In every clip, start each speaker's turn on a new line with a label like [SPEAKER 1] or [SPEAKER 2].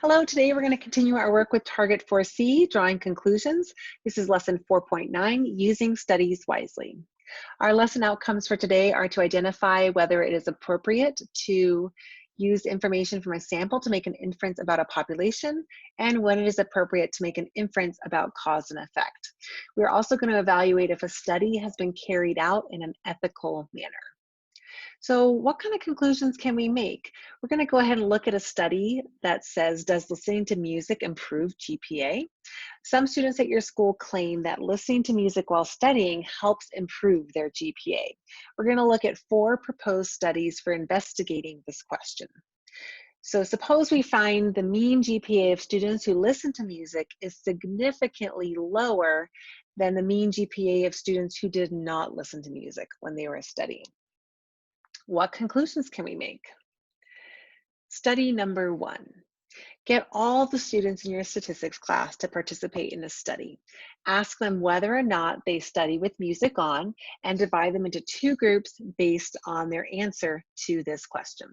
[SPEAKER 1] Hello, today we're going to continue our work with Target 4C, Drawing Conclusions. This is lesson 4.9, Using Studies Wisely. Our lesson outcomes for today are to identify whether it is appropriate to use information from a sample to make an inference about a population, and when it is appropriate to make an inference about cause and effect. We're also going to evaluate if a study has been carried out in an ethical manner. So what kind of conclusions can we make? We're going to go ahead and look at a study that says, does listening to music improve GPA? Some students at your school claim that listening to music while studying helps improve their GPA. We're going to look at 4 proposed studies for investigating this question. So suppose we find the mean GPA of students who listen to music is significantly lower than the mean GPA of students who did not listen to music when they were studying. What conclusions can we make? Study number 1. Get all the students in your statistics class to participate in a study. Ask them whether or not they study with music on and divide them into 2 groups based on their answer to this question.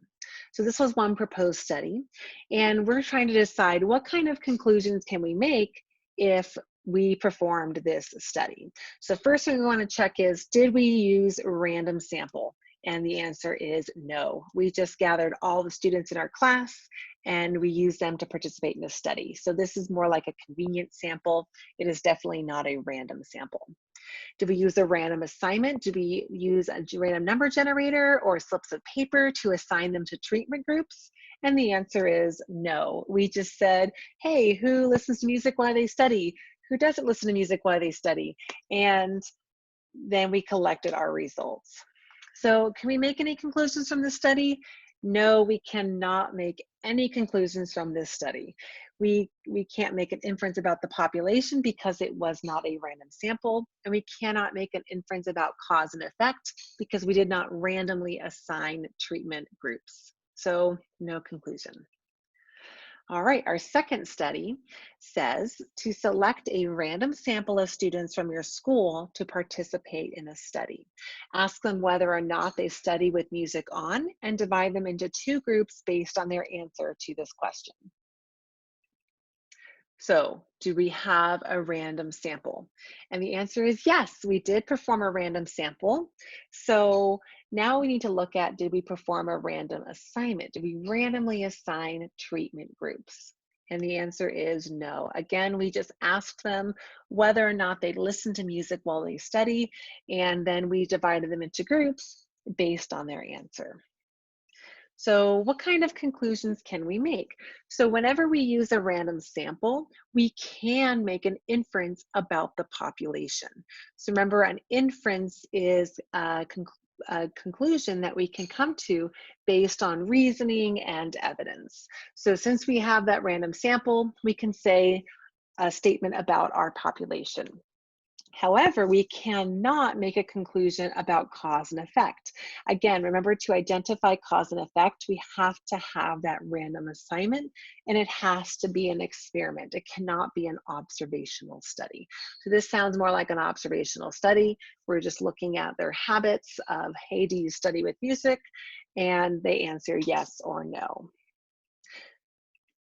[SPEAKER 1] So this was one proposed study, and we're trying to decide what kind of conclusions can we make if we performed this study. So first thing we want to check is, did we use a random sample? And the answer is no. We just gathered all the students in our class and we used them to participate in the study. So this is more like a convenient sample. It is definitely not a random sample. Did we use a random assignment? Did we use a random number generator or slips of paper to assign them to treatment groups? And the answer is no. We just said, hey, who listens to music while they study? Who doesn't listen to music while they study? And then we collected our results. So can we make any conclusions from this study? No, we cannot make any conclusions from this study. We can't make an inference about the population because it was not a random sample, and we cannot make an inference about cause and effect because we did not randomly assign treatment groups. So no conclusion. All right, our second study says to select a random sample of students from your school to participate in a study. Ask them whether or not they study with music on and divide them into 2 groups based on their answer to this question. So, do we have a random sample? And the answer is yes, we did perform a random sample. So now we need to look at, did we perform a random assignment? Did we randomly assign treatment groups? And the answer is no. Again, we just asked them whether or not they listen to music while they study, and then we divided them into groups based on their answer. So what kind of conclusions can we make? So whenever we use a random sample, we can make an inference about the population. So remember, an inference is a conclusion that we can come to based on reasoning and evidence. So since we have that random sample, we can say a statement about our population. However, we cannot make a conclusion about cause and effect. Again, remember, to identify cause and effect, we have to have that random assignment, and it has to be an experiment. It cannot be an observational study. So this sounds more like an observational study. We're just looking at their habits of, hey, do you study with music? And they answer yes or no.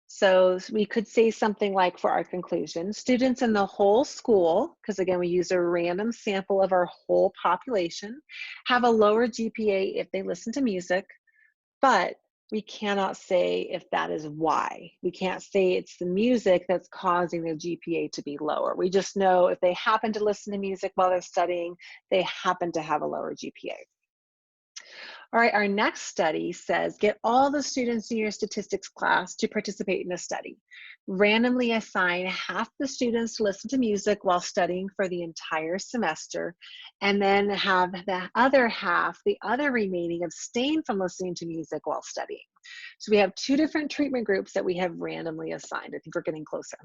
[SPEAKER 1] So we could say something like, for our conclusion, students in the whole school, because again, we use a random sample of our whole population, have a lower GPA if they listen to music, but we cannot say if that is why. We can't say it's the music that's causing their GPA to be lower. We just know if they happen to listen to music while they're studying, they happen to have a lower GPA. All right, our next study says, get all the students in your statistics class to participate in a study. Randomly assign half the students to listen to music while studying for the entire semester, and then have the other half, the other remaining, abstain from listening to music while studying. So we have 2 different treatment groups that we have randomly assigned. I think we're getting closer.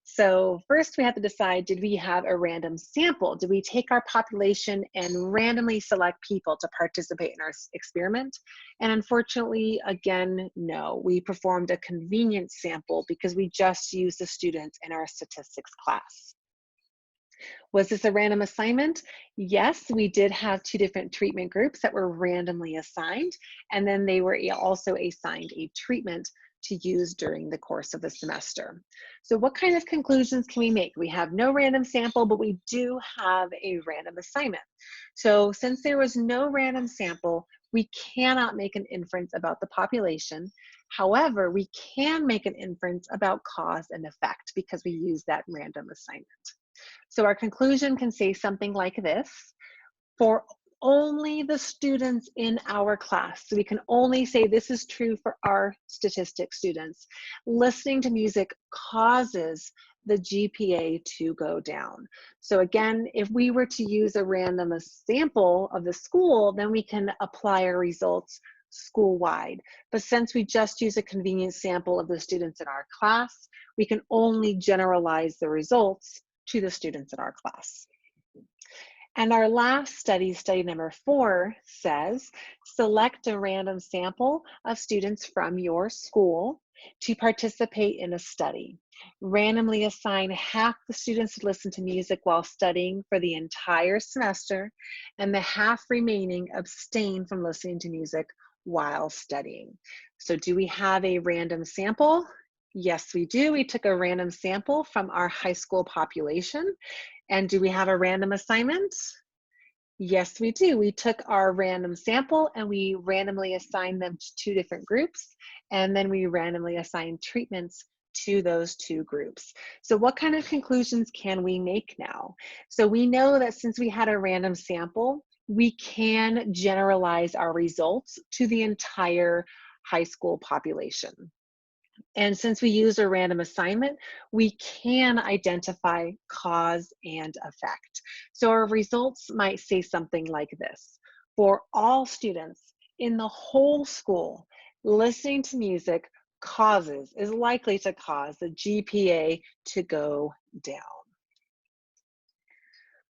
[SPEAKER 1] So first we have to decide, did we have a random sample? Did we take our population and randomly select people to participate in our experiment? And unfortunately, again, no. We performed a convenient sample because we just used the students in our statistics class. Was this a random assignment? Yes, we did have 2 different treatment groups that were randomly assigned, and then they were also assigned a treatment to use during the course of the semester. So what kind of conclusions can we make? We have no random sample, but we do have a random assignment. So since there was no random sample, we cannot make an inference about the population. However, we can make an inference about cause and effect because we use that random assignment. So our conclusion can say something like this: for only the students in our class, so we can only say this is true for our statistics students, listening to music causes the GPA to go down. So again, if we were to use a random sample of the school, then we can apply our results school-wide. But since we just use a convenient sample of the students in our class, we can only generalize the results to the students in our class. And our last study, study number 4, says, select a random sample of students from your school to participate in a study. Randomly assign half the students to listen to music while studying for the entire semester, and the half remaining abstain from listening to music while studying. So do we have a random sample? Yes, we do. We took a random sample from our high school population. And do we have a random assignment? Yes, we do. We took our random sample and we randomly assigned them to 2 different groups, and then we randomly assigned treatments to those 2 groups. So what kind of conclusions can we make now? So we know that since we had a random sample, we can generalize our results to the entire high school population. And since we use a random assignment, we can identify cause and effect. So our results might say something like this: for all students in the whole school, listening to music is likely to cause the GPA to go down.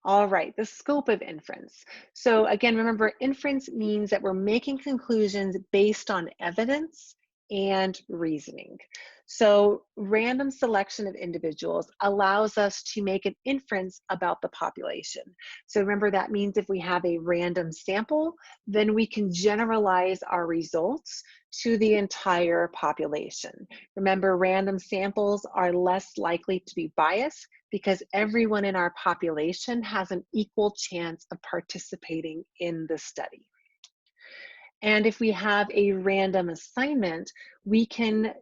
[SPEAKER 1] All right, the scope of inference. So again, remember, inference means that we're making conclusions based on evidence and reasoning. So random selection of individuals allows us to make an inference about the population. So remember, that means if we have a random sample, then we can generalize our results to the entire population. Remember, random samples are less likely to be biased because everyone in our population has an equal chance of participating in the study. And if we have a random assignment, we can,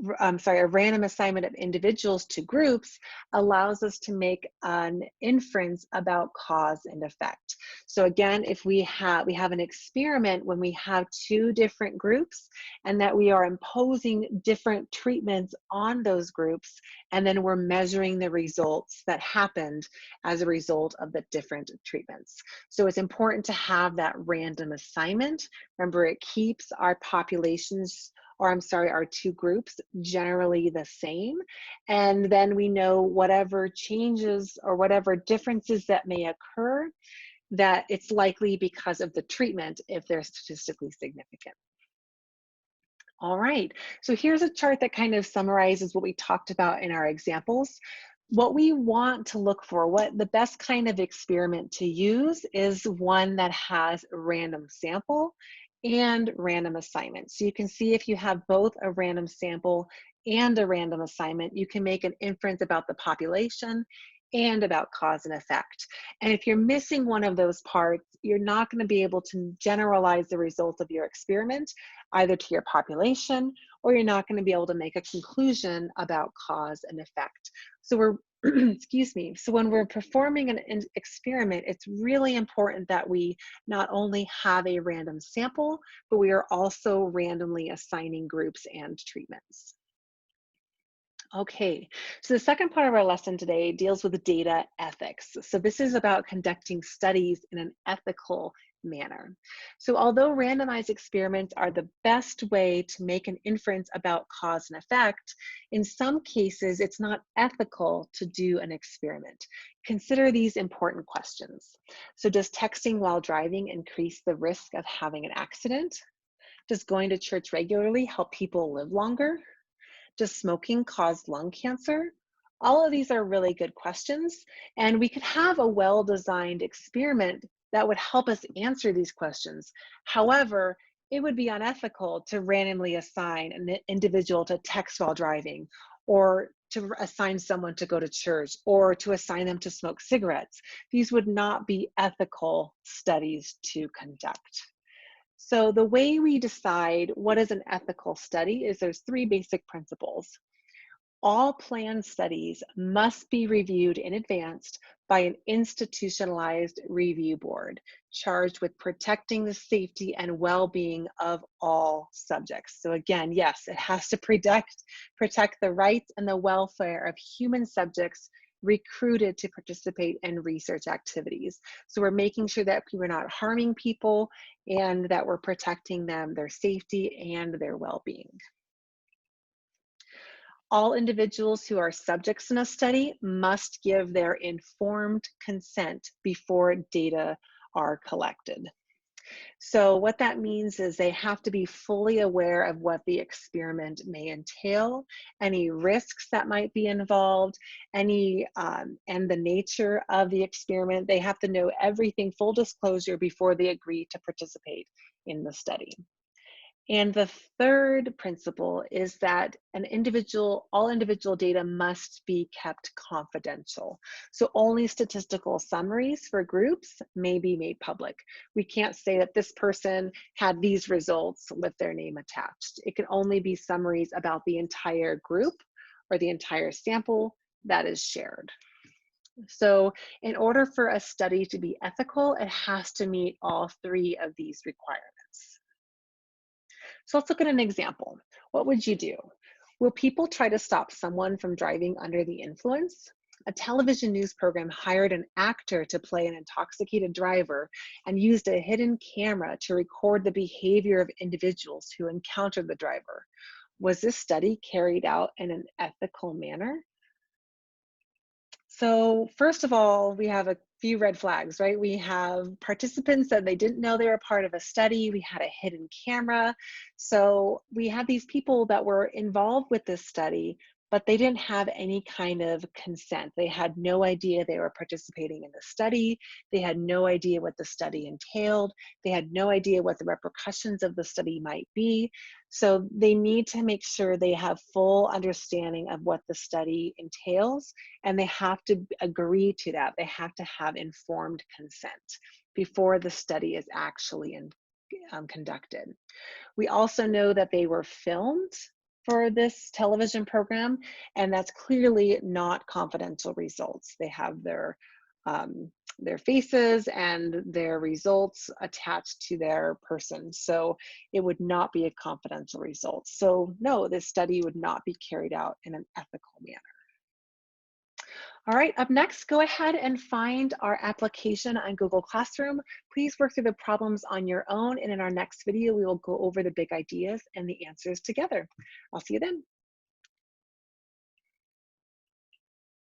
[SPEAKER 1] a random assignment of individuals to groups allows us to make an inference about cause and effect. So again, if we have an experiment when we have 2 different groups and that we are imposing different treatments on those groups, and then we're measuring the results that happened as a result of the different treatments. So it's important to have that random assignment. Remember, it keeps our populations, or I'm sorry, our 2 groups generally the same. And then we know whatever changes or whatever differences that may occur, that it's likely because of the treatment if they're statistically significant. All right, so here's a chart that kind of summarizes what we talked about in our examples. What we want to look for, what the best kind of experiment to use, is one that has a random sample and random assignment. So you can see if you have both a random sample and a random assignment, you can make an inference about the population and about cause and effect. And if you're missing one of those parts, you're not going to be able to generalize the results of your experiment either to your population, or you're not going to be able to make a conclusion about cause and effect. So we're excuse me. So when we're performing an experiment, it's really important that we not only have a random sample, but we are also randomly assigning groups and treatments. Okay, so the second part of our lesson today deals with data ethics. So this is about conducting studies in an ethical manner. So although randomized experiments are the best way to make an inference about cause and effect, in some cases it's not ethical to do an experiment. Consider these important questions. So does texting while driving increase the risk of having an accident? Does going to church regularly help people live longer? Does smoking cause lung cancer? All of these are really good questions, and we could have a well-designed experiment that would help us answer these questions. However, It would be unethical to randomly assign an individual to text while driving, or to assign someone to go to church, or to assign them to smoke cigarettes. These would not be ethical studies to conduct. So the way we decide what is an ethical study is there's three basic principles. All planned studies must be reviewed in advance by an institutionalized review board charged with protecting the safety and well-being of all subjects. So again, yes, it has to protect the rights and the welfare of human subjects recruited to participate in research activities. So we're making sure that we're not harming people and that we're protecting them, their safety and their well-being. All individuals who are subjects in a study must give their informed consent before data are collected. So what that means is they have to be fully aware of what the experiment may entail, any risks that might be involved, and the nature of the experiment. They have to know everything, full disclosure, before they agree to participate in the study. And the third principle is that all individual data must be kept confidential. So only statistical summaries for groups may be made public. We can't say that this person had these results with their name attached. It can only be summaries about the entire group or the entire sample that is shared. So in order for a study to be ethical, it has to meet all three of these requirements. So let's look at an example. What would you do? Will people try to stop someone from driving under the influence? A television news program hired an actor to play an intoxicated driver and used a hidden camera to record the behavior of individuals who encountered the driver. Was this study carried out in an ethical manner? So first of all, we have a few red flags, right? We have participants that they didn't know they were part of a study. We had a hidden camera. So we had these people that were involved with this study, but they didn't have any kind of consent. They had no idea they were participating in the study. They had no idea what the study entailed. They had no idea what the repercussions of the study might be. So they need to make sure they have full understanding of what the study entails, and they have to agree to that. They have to have informed consent before the study is actually conducted. We also know that they were filmed for this television program, and that's clearly not confidential results. They have their faces and their results attached to their person. So it would not be a confidential result. So no, this study would not be carried out in an ethical manner. All right, up next, go ahead and find our application on Google Classroom. Please work through the problems on your own, and in our next video, we will go over the big ideas and the answers together. I'll see you then.